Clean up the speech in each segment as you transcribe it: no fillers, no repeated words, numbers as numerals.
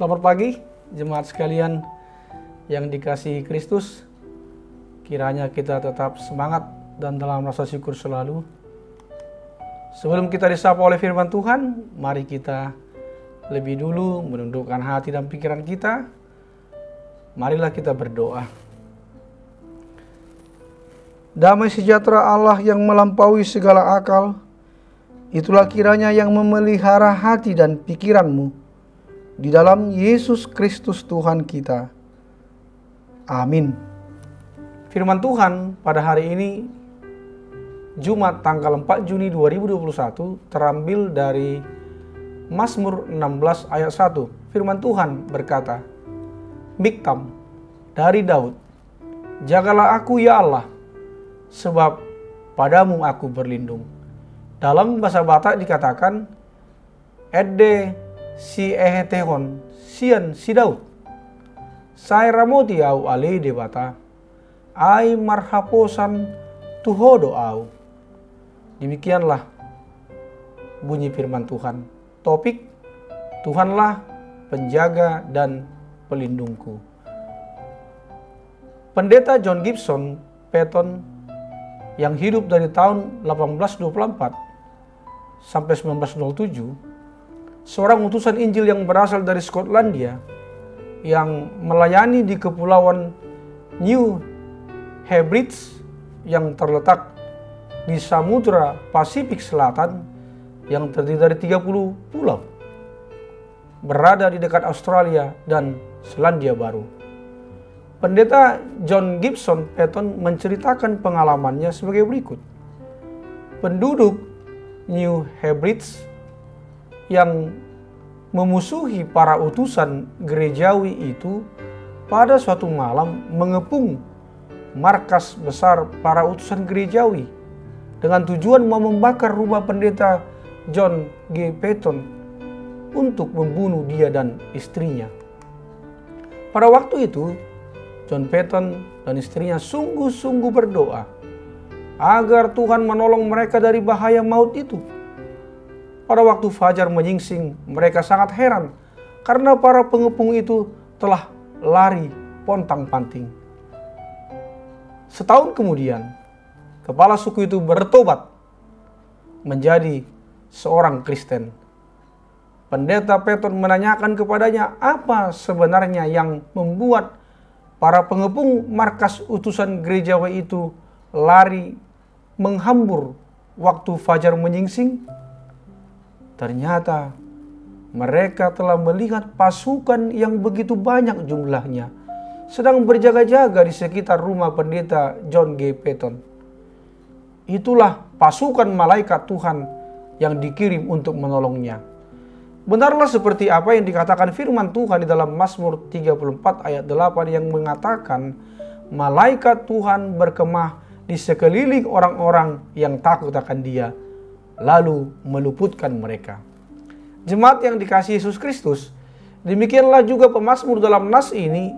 Selamat pagi, jemaat sekalian yang dikasihi Kristus. Kiranya kita tetap semangat dan dalam rasa syukur selalu. Sebelum kita disapa oleh firman Tuhan, mari kita lebih dulu menundukkan hati dan pikiran kita. Marilah kita berdoa. Damai sejahtera Allah yang melampaui segala akal, itulah kiranya yang memelihara hati dan pikiranmu di dalam Yesus Kristus Tuhan kita. Amin. Firman Tuhan pada hari ini, Jumat tanggal 4 Juni 2021, terambil dari Mazmur 16 ayat 1. Firman Tuhan berkata, Miktam dari Daud, jagalah aku ya Allah, sebab padamu aku berlindung. Dalam bahasa Batak dikatakan, Edde si ehetehon sian si Daud, sai ramoti au ale debata, ai marhaposan tuhodo au. Demikianlah bunyi firman Tuhan. Topik, Tuhanlah penjaga dan pelindungku. Pendeta John Gibson Paton yang hidup dari tahun 1824 sampai 1907, seorang utusan Injil yang berasal dari Skotlandia yang melayani di kepulauan New Hebrides yang terletak di Samudra Pasifik Selatan yang terdiri dari 30 pulau, berada di dekat Australia dan Selandia Baru. Pendeta John Gibson Paton menceritakan pengalamannya sebagai berikut. Penduduk New Hebrides yang memusuhi para utusan gerejawi itu pada suatu malam mengepung markas besar para utusan gerejawi dengan tujuan mau membakar rumah pendeta John G. Paton untuk membunuh dia dan istrinya. Pada waktu itu, John Paton dan istrinya sungguh-sungguh berdoa agar Tuhan menolong mereka dari bahaya maut itu. Pada waktu fajar menyingsing, mereka sangat heran karena para pengepung itu telah lari pontang-panting. Setahun kemudian, kepala suku itu bertobat menjadi seorang Kristen. Pendeta Paton menanyakan kepadanya apa sebenarnya yang membuat para pengepung markas utusan gerejawi itu lari menghambur waktu fajar menyingsing. Ternyata mereka telah melihat pasukan yang begitu banyak jumlahnya sedang berjaga-jaga di sekitar rumah pendeta John G. Paton. Itulah pasukan malaikat Tuhan yang dikirim untuk menolongnya. Benarlah seperti apa yang dikatakan firman Tuhan di dalam Mazmur 34 ayat 8 yang mengatakan, malaikat Tuhan berkemah di sekeliling orang-orang yang takut akan Dia, lalu meluputkan mereka. Jemaat yang dikasihi Yesus Kristus, demikianlah juga pemazmur dalam nas ini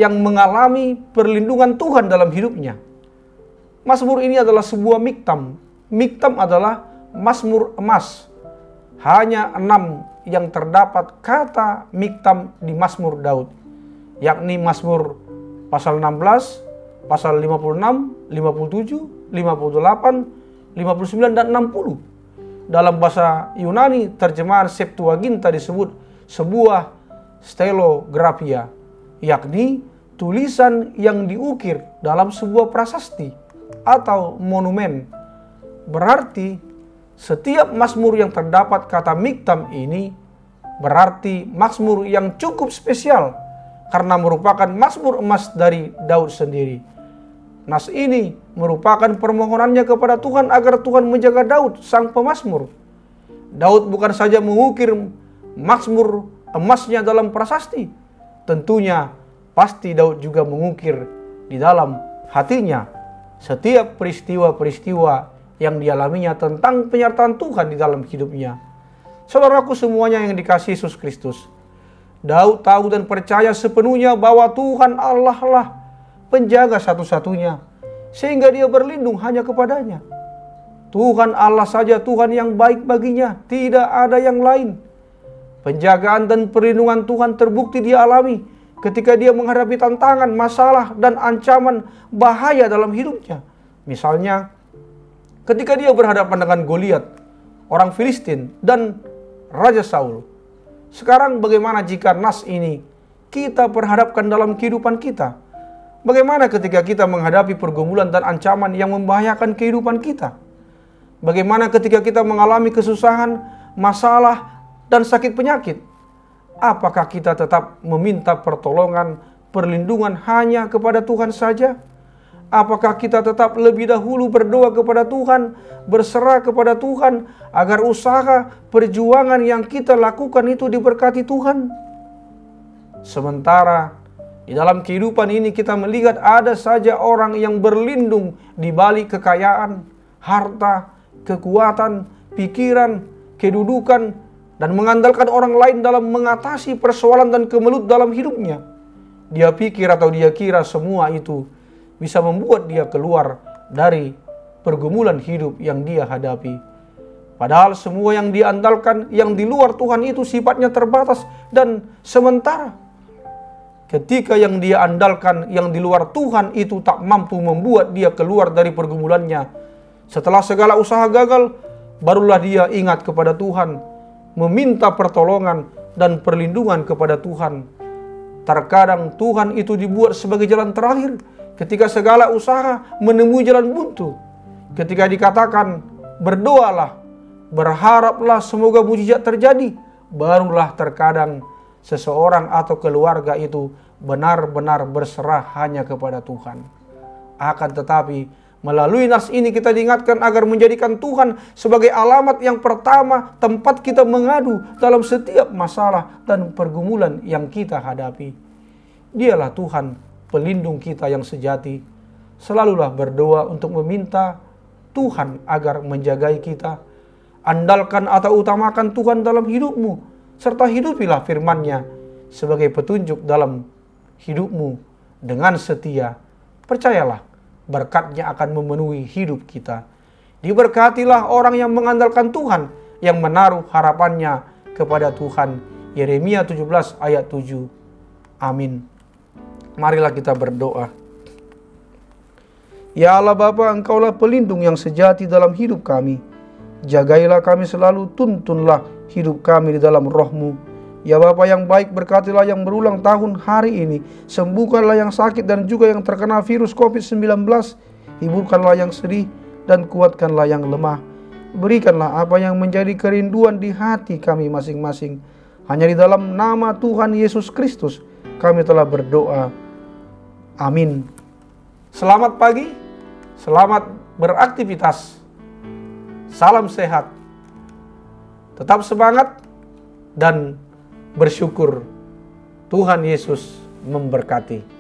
yang mengalami perlindungan Tuhan dalam hidupnya. Mazmur ini adalah sebuah miktam. Miktam adalah mazmur emas. Hanya 6 yang terdapat kata miktam di Mazmur Daud, yakni Mazmur pasal 16, pasal 56, 57, 58, 59 dan 60. Dalam bahasa Yunani, terjemahan Septuaginta disebut sebuah stellografia, yakni tulisan yang diukir dalam sebuah prasasti atau monumen. Berarti setiap mazmur yang terdapat kata miktam ini berarti mazmur yang cukup spesial karena merupakan mazmur emas dari Daud sendiri. Nas ini merupakan permohonannya kepada Tuhan agar Tuhan menjaga Daud, sang pemazmur. Daud bukan saja mengukir mazmur emasnya dalam prasasti. Tentunya pasti Daud juga mengukir di dalam hatinya setiap peristiwa-peristiwa yang dialaminya tentang penyertaan Tuhan di dalam hidupnya. Saudaraku semuanya yang dikasihi Yesus Kristus, Daud tahu dan percaya sepenuhnya bahwa Tuhan Allah lah penjaga satu-satunya, sehingga dia berlindung hanya kepadanya. Tuhan Allah saja Tuhan yang baik baginya, tidak ada yang lain. Penjagaan dan perlindungan Tuhan terbukti dia alami ketika dia menghadapi tantangan, masalah, dan ancaman bahaya dalam hidupnya. Misalnya, ketika dia berhadapan dengan Goliat, orang Filistin, dan Raja Saul. Sekarang bagaimana jika nas ini kita perhadapkan dalam kehidupan kita? Bagaimana ketika kita menghadapi pergumulan dan ancaman yang membahayakan kehidupan kita? Bagaimana ketika kita mengalami kesusahan, masalah, dan sakit penyakit? Apakah kita tetap meminta pertolongan, perlindungan hanya kepada Tuhan saja? Apakah kita tetap lebih dahulu berdoa kepada Tuhan, berserah kepada Tuhan, agar usaha, perjuangan yang kita lakukan itu diberkati Tuhan? Sementara di dalam kehidupan ini kita melihat ada saja orang yang berlindung di balik kekayaan, harta, kekuatan, pikiran, kedudukan, dan mengandalkan orang lain dalam mengatasi persoalan dan kemelut dalam hidupnya. Dia pikir atau dia kira semua itu bisa membuat dia keluar dari pergumulan hidup yang dia hadapi. Padahal semua yang dia andalkan yang di luar Tuhan itu sifatnya terbatas dan sementara. Ketika yang dia andalkan yang di luar Tuhan itu tak mampu membuat dia keluar dari pergumulannya, setelah segala usaha gagal, barulah dia ingat kepada Tuhan, meminta pertolongan dan perlindungan kepada Tuhan. Terkadang Tuhan itu dibuat sebagai jalan terakhir ketika segala usaha menemui jalan buntu. Ketika dikatakan berdoalah, berharaplah semoga mujizat terjadi, barulah terkadang seseorang atau keluarga itu benar-benar berserah hanya kepada Tuhan. Akan tetapi melalui nas ini kita diingatkan agar menjadikan Tuhan sebagai alamat yang pertama tempat kita mengadu dalam setiap masalah dan pergumulan yang kita hadapi. Dialah Tuhan pelindung kita yang sejati. Selalulah berdoa untuk meminta Tuhan agar menjagai kita. Andalkan atau utamakan Tuhan dalam hidupmu, serta hidupilah firman-Nya sebagai petunjuk dalam hidupmu dengan setia. Percayalah, berkat-Nya akan memenuhi hidup kita. Diberkatilah orang yang mengandalkan Tuhan, yang menaruh harapannya kepada Tuhan. Yeremia 17 ayat 7. Amin. Marilah kita berdoa. Ya Allah Bapa, Engkaulah pelindung yang sejati dalam hidup kami. Jagailah kami selalu, tuntunlah hidup kami di dalam roh-Mu. Ya Bapa yang baik, berkatilah yang berulang tahun hari ini. Sembuhkanlah yang sakit dan juga yang terkena virus COVID-19. Hiburkanlah yang sedih dan kuatkanlah yang lemah. Berikanlah apa yang menjadi kerinduan di hati kami masing-masing. Hanya di dalam nama Tuhan Yesus Kristus kami telah berdoa. Amin. Selamat pagi, selamat beraktivitas. Salam sehat. Tetap semangat dan bersyukur. Tuhan Yesus memberkati.